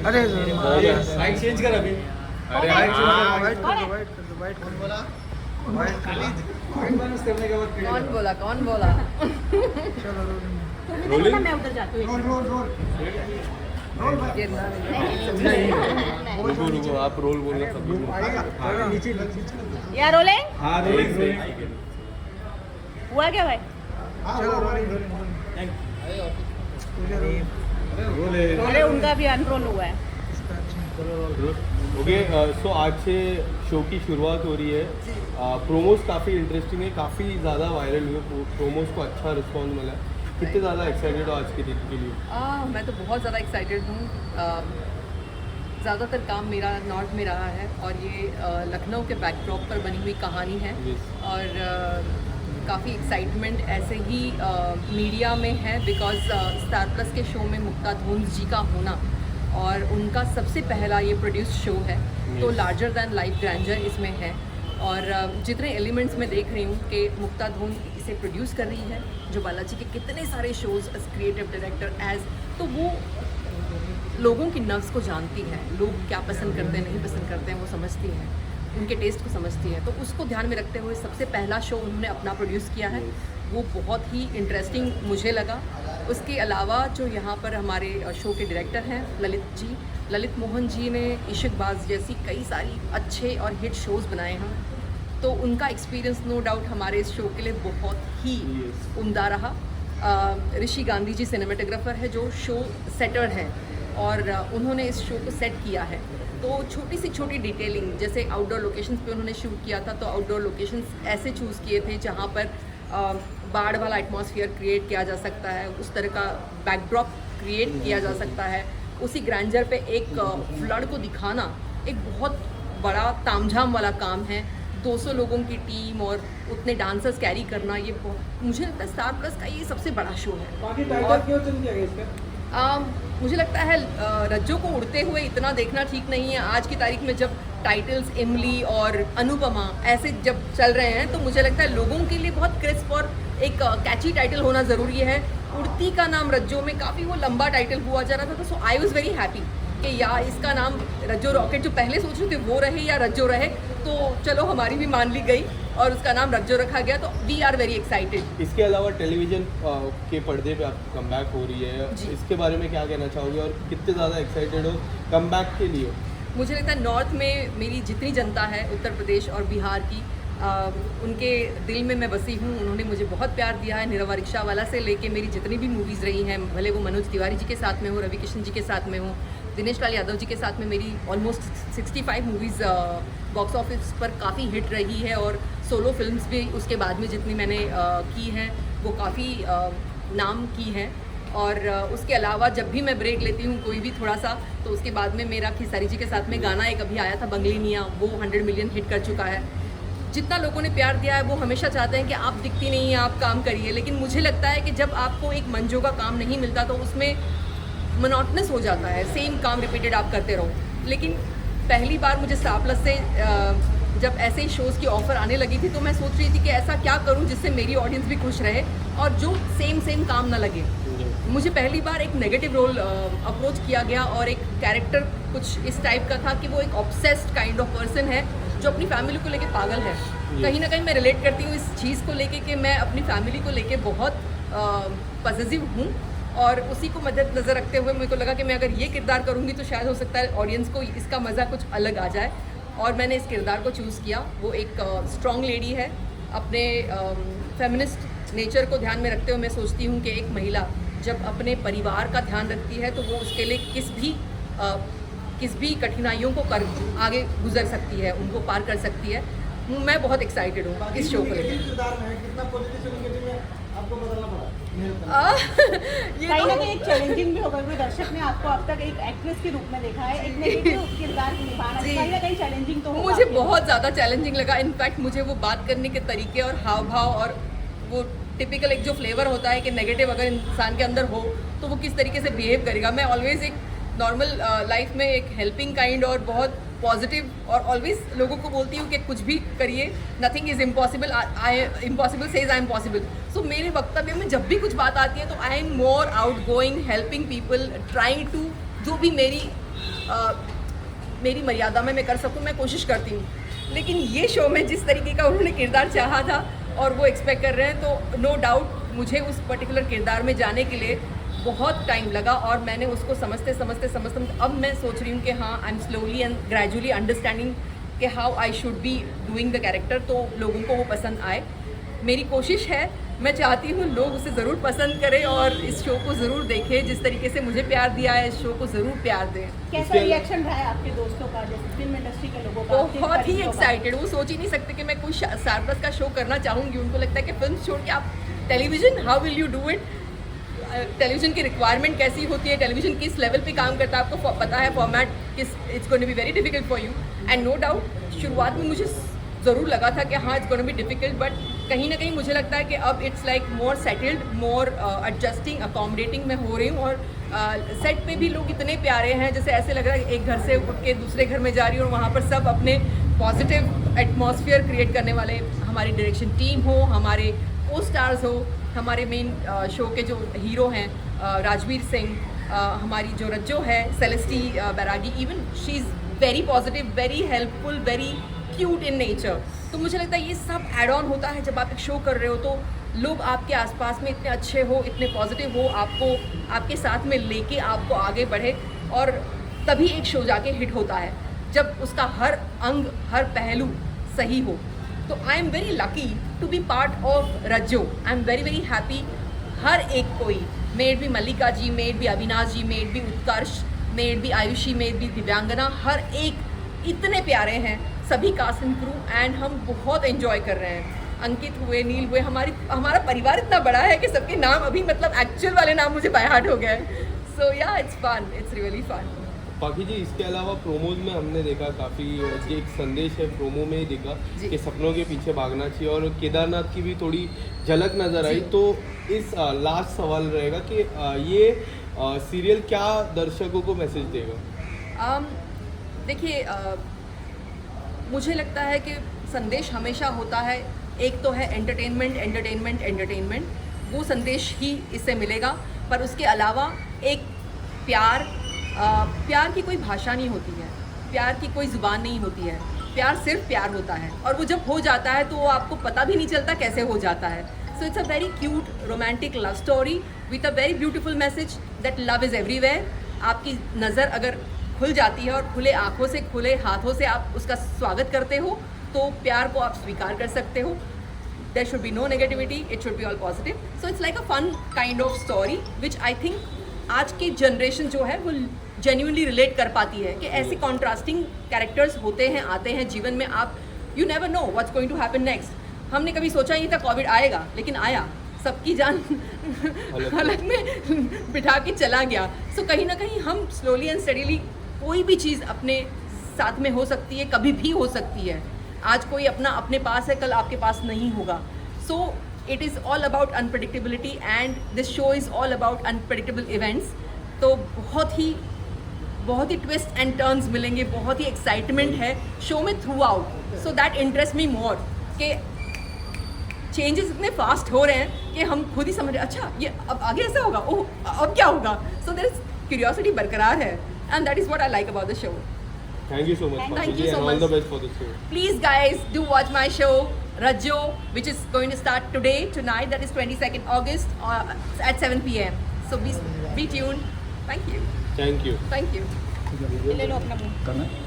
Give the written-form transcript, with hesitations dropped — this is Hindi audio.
अरे साइड चेंज कर अभी। अरे वाइट कर दो वाइट कर दो वाइट कौन बोला वाइट खाली कौन बोला कौन बोला? चलो रोलिंग मैं उधर जाती हूँ। रोल रोल रोल गिरना नहीं। रुको रुको आप रोल बोलना सब लोग आएगा नीचे नीचे या रोलिंग हाँ रोलिंग। हुआ क्या भाई? चलो रोलिंग रोलिंग अरे उनका भी अनरोल हुआ है। ओके सो आज से शो की शुरुआत हो रही है। प्रोमोस काफ़ी इंटरेस्टिंग है, काफ़ी ज़्यादा वायरल हुए, प्रोमोस को अच्छा रिस्पॉन्स मिला है। कितने ज़्यादा एक्साइटेड हो आज के दिन के लिए? मैं तो बहुत ज़्यादा एक्साइटेड हूँ। ज़्यादातर काम मेरा नॉर्थ में रहा है और ये लखनऊ के बैकड्रॉप पर बनी हुई कहानी है। Yes. और काफ़ी एक्साइटमेंट ऐसे ही मीडिया में है बिकॉज स्टार प्लस के शो में मुक्ता धोंस जी का होना और उनका सबसे पहला ये प्रोड्यूस शो है। तो लार्जर दैन लाइफ ग्रैंडर इसमें है और जितने एलिमेंट्स मैं देख रही हूँ कि मुक्ता धोन इसे प्रोड्यूस कर रही है, जो बालाजी के कितने सारे shows as creative director as, तो वो लोगों की नर्व्स को जानती है। लोग क्या पसंद करते हैं नहीं पसंद करते हैं वो समझती है, उनके टेस्ट को समझती है। तो उसको ध्यान में रखते हुए सबसे पहला शो उन्होंने अपना प्रोड्यूस किया है, वो बहुत ही इंटरेस्टिंग मुझे लगा। उसके अलावा जो यहाँ पर हमारे शो के डायरेक्टर हैं ललित मोहन जी ने इश्कबाज जैसी कई सारी अच्छे और हिट शोज़ बनाए हैं, तो उनका एक्सपीरियंस नो डाउट हमारे इस शो के लिए बहुत ही उम्दा रहा। ऋषि गांधी जी सिनेमेटोग्राफर है जो शो सेटर है और उन्होंने इस शो को सेट किया है। तो छोटी सी छोटी डिटेलिंग, जैसे आउटडोर लोकेशंस पे उन्होंने शूट किया था, तो आउटडोर लोकेशंस ऐसे चूज़ किए थे जहाँ पर बाढ़ वाला एटमॉस्फेयर क्रिएट किया जा सकता है, उस तरह का बैकड्रॉप क्रिएट किया जा सकता है। उसी ग्रैंडर पे एक फ्लड को दिखाना एक बहुत बड़ा तामझाम वाला काम है। 200 लोगों की टीम और उतने डांसर्स कैरी करना, ये मुझे लगता है स्टार प्लस का ये सबसे बड़ा शो है। मुझे लगता है रज्जो को उड़ते हुए इतना देखना ठीक नहीं है। आज की तारीख में जब टाइटल्स इमली और अनुपमा ऐसे जब चल रहे हैं, तो मुझे लगता है लोगों के लिए बहुत क्रिस्प और एक कैची टाइटल होना ज़रूरी है। उड़ती का नाम रज्जो में काफ़ी वो लंबा टाइटल हुआ जा रहा था, तो सो आई वॉज़ वेरी हैप्पी कि या इसका नाम रज्जो रॉकेट जो पहले सोच रहे थे वो रहे या रज्जो रहे, तो चलो हमारी भी मान ली गई और उसका नाम रज्जो रखा गया। तो वी आर वेरी एक्साइटेड। इसके अलावा टेलीविज़न के पर्दे पे आपकी कमबैक हो रही है, इसके बारे में क्या कहना चाहोगे और कितने ज़्यादा एक्साइटेड हो कमबैक के लिए? मुझे लगता है नॉर्थ में मेरी जितनी जनता है, उत्तर प्रदेश और बिहार की, उनके दिल में मैं बसी हूँ। उन्होंने मुझे बहुत प्यार दिया है। निरवा रिक्शा वाला से लेके मेरी जितनी भी मूवीज़ रही हैं, भले वो मनोज तिवारी जी के साथ में हो, रवि किशन जी के साथ में हो, दिनेश लाल यादव जी के साथ में, मेरी ऑलमोस्ट 65 मूवीज़ बॉक्स ऑफिस पर काफ़ी हिट रही है और सोलो फिल्म्स भी उसके बाद में जितनी मैंने की हैं वो काफ़ी नाम की हैं। और उसके अलावा जब भी मैं ब्रेक लेती हूँ कोई भी थोड़ा सा, तो उसके बाद में मेरा खेसारी जी के साथ में गाना एक अभी आया था बंगली मियाँ, वो 100 मिलियन हिट कर चुका है। जितना लोगों ने प्यार दिया है वो हमेशा चाहते हैं कि आप दिखती नहीं हैं, आप काम करिए, लेकिन मुझे लगता है कि जब आपको एक मंजो का काम नहीं मिलता तो उसमें मोनोटोनस हो जाता है, सेम काम रिपीटेड आप करते रहो। लेकिन पहली बार मुझे स्टार प्लस से जब ऐसे ही शोज़ की ऑफ़र आने लगी थी, तो मैं सोच रही थी कि ऐसा क्या करूं जिससे मेरी ऑडियंस भी खुश रहे और जो सेम काम ना लगे। मुझे पहली बार एक नेगेटिव रोल अप्रोच किया गया और एक कैरेक्टर कुछ इस टाइप का था कि वो एक ऑब्सेस्ड काइंड ऑफ पर्सन है जो अपनी फैमिली को लेके पागल है। कहीं ना कहीं मैं रिलेट करती हूँ इस चीज़ को लेके कि मैं अपनी फैमिली को लेके बहुत पॉजिटिव हूँ और उसी को मद्देनज़र रखते हुए मेरे को लगा कि मैं अगर ये किरदार करूँगी तो शायद हो सकता है ऑडियंस को इसका मज़ा कुछ अलग आ जाए, और मैंने इस किरदार को चूज़ किया। वो एक स्ट्रॉन्ग लेडी है, अपने फेमिनिस्ट नेचर को ध्यान में रखते हुए मैं सोचती हूँ कि एक महिला जब अपने परिवार का ध्यान रखती है तो वो उसके लिए किस भी कठिनाइयों को आगे गुजर सकती है, उनको पार कर सकती है। मैं बहुत एक्साइटेड हूँ इस शो को कहीं ना कहीं एक चैलेंजिंग भी होगा क्योंकि दर्शक ने आपको अब तक एक एक्ट्रेस के रूप में देखा है, एक नेगेटिव किरदार निभाना कहीं ना कहीं चैलेंजिंग तो होगा। मुझे बहुत ज़्यादा चैलेंजिंग लगा। इनफैक्ट मुझे वो बात करने के तरीके और हाव भाव और वो टिपिकल एक जो फ्लेवर होता है कि नेगेटिव अगर इंसान के अंदर हो तो वो किस तरीके से बिहेव करेगा। मैं ऑलवेज एक नॉर्मल लाइफ में एक हेल्पिंग काइंड और बहुत पॉजिटिव और ऑलवेज लोगों को बोलती हूँ कि कुछ भी करिए, nothing is impossible, impossible says I am possible. So मेरे वक्तव्य में जब भी कुछ बात आती है तो I am more outgoing, helping people, trying to जो भी मेरी मर्यादा में मैं कर सकूं मैं कोशिश करती हूँ। लेकिन ये शो में जिस तरीके का उन्होंने किरदार चाहा था और वो एक्सपेक्ट कर रहे हैं, तो नो डाउट मुझे उस पर्टिकुलर किरदार में जाने के लिए बहुत टाइम लगा और मैंने उसको समझते अब मैं सोच रही हूँ कि हाँ, I am slowly and gradually understanding कि how I should be doing the character, तो लोगों को वो पसंद आए। मेरी कोशिश है, मैं चाहती हूँ लोग उसे ज़रूर पसंद करें और इस शो को ज़रूर देखें। जिस तरीके से मुझे प्यार दिया है, इस शो को ज़रूर प्यार दें। कैसा रिएक्शन रहा है आपके दोस्तों का, जैसे फिल्म इंडस्ट्री के लोगों का? बहुत ही एक्साइटेड, वो सोच ही नहीं सकते कि मैं कोई सरप्लस का शो करना चाहूँगी। उनको लगता है कि फिल्म छोड़ के आप television, how will you do it, television की रिक्वायरमेंट कैसी होती है, टेलीविज़न किस लेवल पे काम करता है, आपको पता है फॉर्मेट किस, it's going to be very difficult for you. And no doubt शुरुआत में मुझे ज़रूर लगा था कि हाँ, it's going to be difficult, but कहीं ना कहीं मुझे लगता है कि अब it's like more settled, more adjusting, accommodating मैं हो रही हूँ। और सेट पे भी लोग इतने प्यारे हैं, जैसे ऐसे लग रहा है एक घर से उठ के दूसरे घर में जा रही हूँ और वहाँ पर सब अपने पॉजिटिव एटमॉस्फेयर क्रिएट करने वाले, हमारी डायरेक्शन टीम हो, हमारे को स्टार्स हो, हमारे मेन शो के जो हीरो हैं राजवीर सिंह, हमारी जो रज्जो है सेलेस्टी बैरागी, even she is very positive, very helpful, very cute in nature. तो मुझे लगता है ये सब एड ऑन होता है जब आप एक शो कर रहे हो, तो लोग आपके आसपास में इतने अच्छे हो, इतने पॉजिटिव हो, आपको आपके साथ में लेके आपको आगे बढ़े, और तभी एक शो जाके हिट होता है जब उसका हर अंग, हर पहलू सही हो। तो I am very lucky to be part of Rajjo. I am very very happy. हर एक कोई, मेड भी मल्लिका जी, मेड भी अविनाश जी, मेड भी उत्कर्ष, मेड भी आयुषी, मेड भी दिव्यांगना, हर एक इतने प्यारे हैं, सभी कास्ट एंड क्रू, एंड हम बहुत एंजॉय कर रहे हैं। अंकित हुए, नील हुए, हमारा परिवार इतना बड़ा है कि सबके नाम अभी मतलब एक्चुअल वाले नाम मुझे बाय हार्ट हो गए। So yeah it's fun, it's really fun. बाकी जी इसके अलावा प्रोमोज में हमने देखा काफ़ी एक संदेश है प्रोमो में ही दिखा कि सपनों के पीछे भागना चाहिए, और केदारनाथ की भी थोड़ी झलक नज़र आई। तो इस लास्ट सवाल रहेगा कि ये सीरियल क्या दर्शकों को मैसेज देगा? देखिए, मुझे लगता है कि संदेश हमेशा होता है, एक तो है एंटरटेनमेंट एंटरटेनमेंट एंटरटेनमेंट, वो संदेश ही इससे मिलेगा, पर उसके अलावा एक प्यार की कोई भाषा नहीं होती है, प्यार की कोई ज़ुबान नहीं होती है, प्यार सिर्फ प्यार होता है, और वो जब हो जाता है तो वो आपको पता भी नहीं चलता कैसे हो जाता है। So it's a very cute romantic love story with a very beautiful message that love is everywhere. आपकी नज़र अगर खुल जाती है और खुले आँखों से, खुले हाथों से आप उसका स्वागत करते हो, तो प्यार को आप स्वीकार कर सकते हो। There should be no negativity, it should be all positive. So it's like a fun kind of story which I think आज की जनरेशन जो है वो जेन्युइनली रिलेट कर पाती है कि ऐसे कॉन्ट्रास्टिंग कैरेक्टर्स होते हैं, आते हैं जीवन में। आप you never know what's going to happen next. हमने कभी सोचा ही था कोविड आएगा, लेकिन आया, सबकी जान हलक में बिठा के चला गया। सो कहीं ना कहीं हम स्लोली एंड स्टडीली, कोई भी चीज़ अपने साथ में हो सकती है, कभी भी हो सकती है। आज कोई अपना अपने पास है, कल आपके पास नहीं होगा। So it is all about unpredictability, and this show is all about unpredictable events. तो बहुत ही ट्विस्ट एंड टर्न्स मिलेंगे, बहुत ही एक्साइटमेंट है शो में throughout. So that interest me more कि चेंजेस इतने फास्ट हो रहे हैं कि हम खुद ही समझ रहे, अच्छा ये अब आगे ऐसा होगा, ओह अब क्या होगा। सो देयर इज क्यूरियोसिटी बरकरार है, and that is what I like about the show. Thank you so much. Thank you so and much. all the best for the show. Please guys, do watch my show Rajjo, which is going to start tonight, that is 22nd August at 7 p.m. So be tuned. Thank you. Thank you. Thank you. ले लो अपना मुंह। करना है?